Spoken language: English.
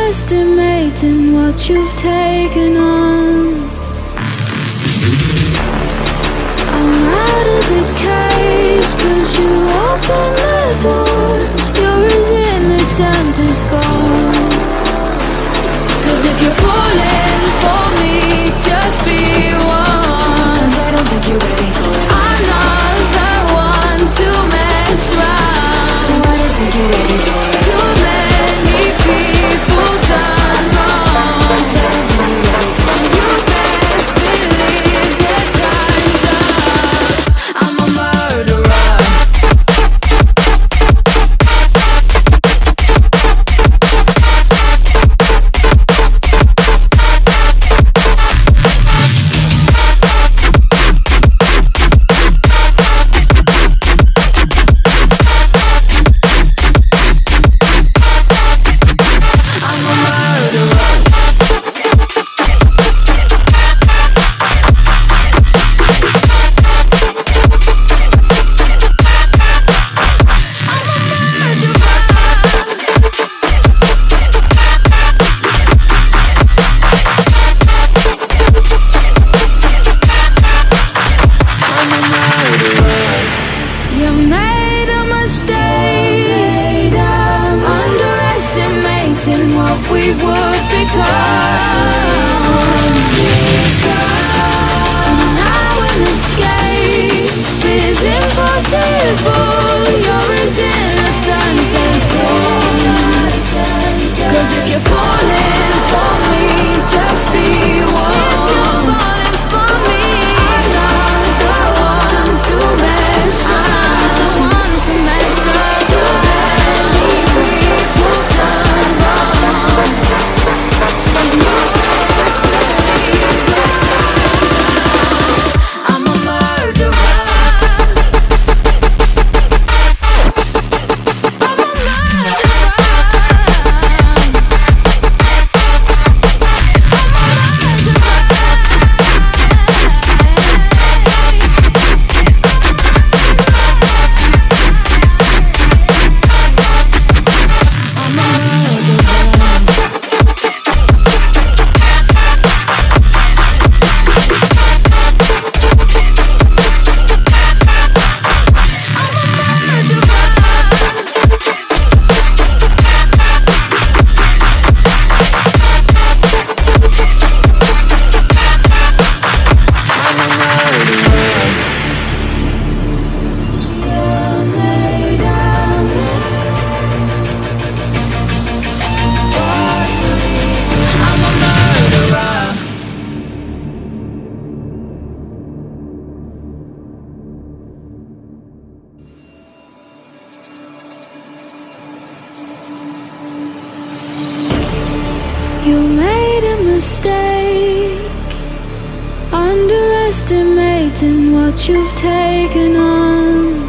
underestimating what you've taken on. I'm out of the cage, 'cause you opened the door. You're as innocent as gold. 'Cause if you're falling for me, just be one. 'Cause I don't think you're ready for it. I'm not the one to mess around. No, I don't think you're ready for it. Too many people done wrong. 'Cause I don't think you're ready for it. You best believe that time's up. I'm a murderer. You made a mistake, underestimating what we would become. And now an escape is impossible. You're as innocent as gold. 'Cause if you're falling for me, just be one. If you're falling for me, I'm not the one to mess up. You made a mistake, underestimating what you've taken on.